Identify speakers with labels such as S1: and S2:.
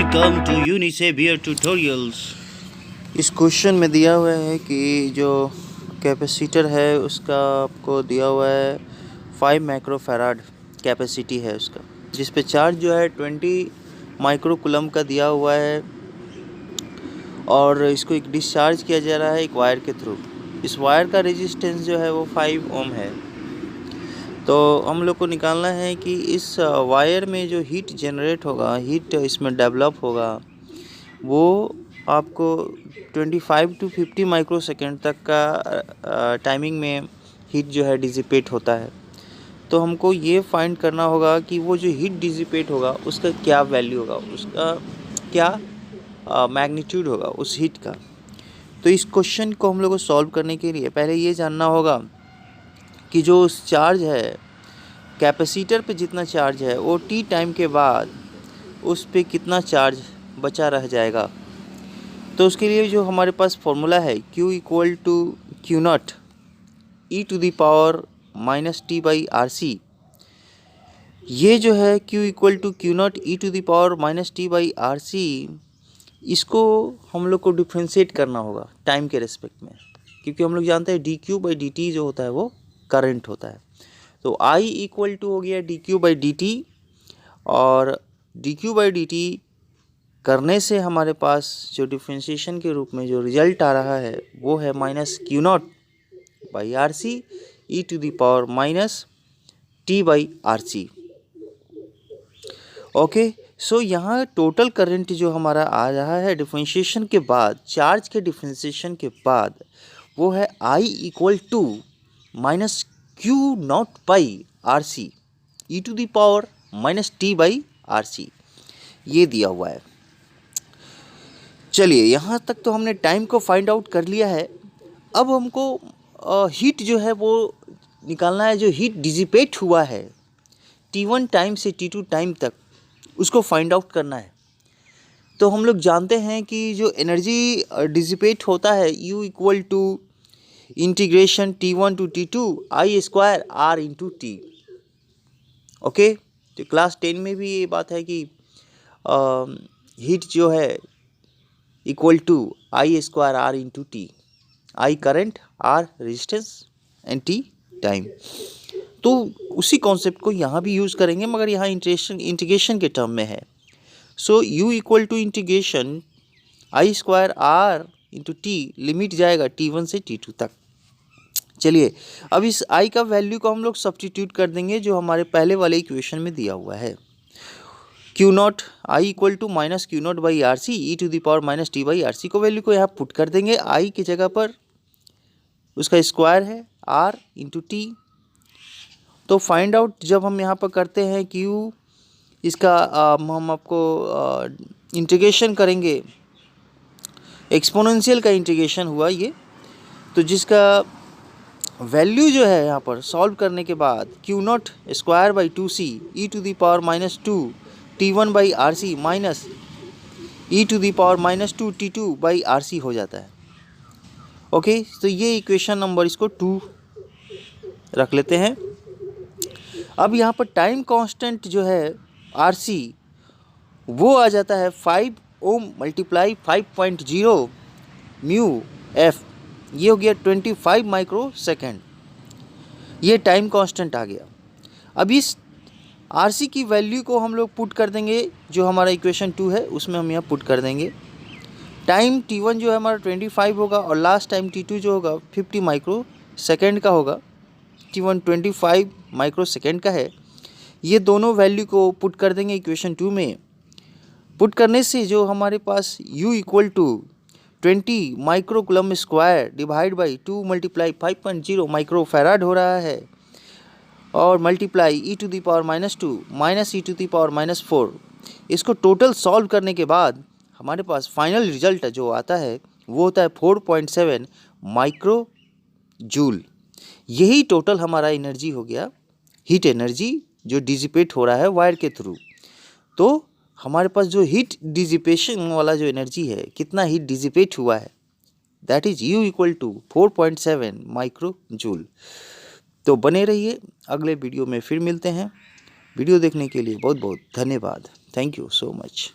S1: Welcome to Unisavier Tutorials।
S2: इस question में दिया हुआ है कि जो कैपेसिटर है उसका आपको दिया हुआ है 5 माइक्रोफैराड कैपेसिटी है उसका, जिस पे चार्ज जो है 20 माइक्रोकुलम का दिया हुआ है और इसको एक डिस्चार्ज किया जा रहा है एक वायर के थ्रू। इस वायर का रेजिस्टेंस जो है वो 5 ओम है। तो हम लोग को निकालना है कि इस वायर में जो हीट जनरेट होगा, हीट इसमें डेवलप होगा, वो आपको 25 to 50 माइक्रोसेकंड तक का टाइमिंग में हीट जो है डिसिपेट होता है। तो हमको ये फाइंड करना होगा कि वो जो हीट डिसिपेट होगा उसका क्या वैल्यू होगा, उसका क्या मैग्नीट्यूड होगा उस हीट का। तो इस क्वेश्चन को हम लोग को सॉल्व करने के लिए पहले ये जानना होगा कि जो उस चार्ज है कैपेसिटर पे जितना चार्ज है वो टी टाइम के बाद उस पे कितना चार्ज बचा रह जाएगा। तो उसके लिए जो हमारे पास फॉर्मूला है Q equal to Q naught E to the power minus T by R C. ये जो है Q equal to Q naught E to the power minus T by R C, इसको हम लोग को डिफ्रेंशिएट करना होगा टाइम के रेस्पेक्ट में, क्योंकि हम लोग जानते हैं D Q by D T जो होता है वो करंट होता है। तो I इक्वल टू हो गया D Q by D T, और D Q by D T करने से हमारे पास जो डिफ्रेंशिएशन के रूप में जो रिजल्ट आ रहा है वो है minus Q naught by R C E to the power minus T by R C. Okay, so यहाँ टोटल करंट जो हमारा आ रहा है डिफ्रेंशिएशन के बाद, चार्ज के डिफ्रेंशिएशन के बाद, वो है I equal to minus Q naught by R C E to the power minus T by R C, ये दिया हुआ है। चलिए, यहाँ तक तो हमने टाइम को फाइंड आउट कर लिया है। अब हमको हीट जो है वो निकालना है, जो हीट डिसिपेट हुआ है T1 टाइम से T2 टाइम तक, उसको फाइंड आउट करना है। तो हम लोग जानते हैं कि जो एनर्जी डिसिपेट होता है U equal to integration T1 to T2 I square R into T. Okay, तो क्लास 10 में भी ये बात है कि हीट जो है equal to I square R into T, I current, R resistance and T time. तो उसी कॉन्सेप्ट को यहाँ भी यूज़ करेंगे, मगर यहाँ इंटीग्रेशन के टर्म में है। So U equal to integration I square R into T, limit जाएगा T1 से T2 तक। चलिए, अब इस आई का वैल्यू को हम लोग सब्स्टिट्यूट कर देंगे जो हमारे पहले वाले इक्वेशन में दिया हुआ है। Q naught I equal to minus Q naught by R C E to the power minus T by R C को वैल्यू को यहाँ पुट कर देंगे। आई की जगह पर उसका स्क्वायर है आर इंटू टी। तो फाइंड आउट जब हम यहाँ पर करते हैं क्यू, इसका हम आपको इंटीग्रेशन करेंगे, एक्सपोनेंशियल का इंटीग्रेशन हुआ ये, तो जिसका वैल्यू जो है यहाँ पर सॉल्व करने के बाद Q naught square by two C E to the power minus two T1 by R C minus E to the power minus two T2 by R C हो जाता है। ओके, तो ये इक्वेशन नंबर इसको 2 रख लेते हैं। अब यहाँ पर टाइम कांस्टेंट जो है आर सी वो आ जाता है 5 ओम मल्टीप्लाई 5.0 म्यू एफ, ये हो गया 25 माइक्रो सेकेंड। ये टाइम कांस्टेंट आ गया। अब इस आर सी की वैल्यू को हम लोग पुट कर देंगे, जो हमारा इक्वेशन 2 है उसमें हम यहाँ पुट कर देंगे। टाइम T1 जो है हमारा 25 होगा और लास्ट टाइम T2 जो होगा 50 माइक्रो सेकेंड का होगा। T1 25 माइक्रो सेकेंड का है। ये दोनों वैल्यू को पुट कर देंगे इक्वेशन 2 में। पुट करने से जो हमारे पास U equal to 20 micro coulomb square divide by 2 multiply 5.0 micro farad हो रहा है, और multiply E to the power minus two minus E to the power minus 4। इसको टोटल सॉल्व करने के बाद हमारे पास फाइनल रिजल्ट जो आता है वो होता है 4.7 माइक्रो जूल। यही टोटल हमारा एनर्जी हो गया, हीट एनर्जी जो डिसिपेट हो रहा है वायर के थ्रू। तो हमारे पास जो हीट डिसिपेशन वाला जो एनर्जी है, कितना हीट डिसिपेट हुआ है, that is U equal to 4.7 micro joule. तो बने रहिए, अगले वीडियो में फिर मिलते हैं। वीडियो देखने के लिए बहुत बहुत धन्यवाद। Thank you so much.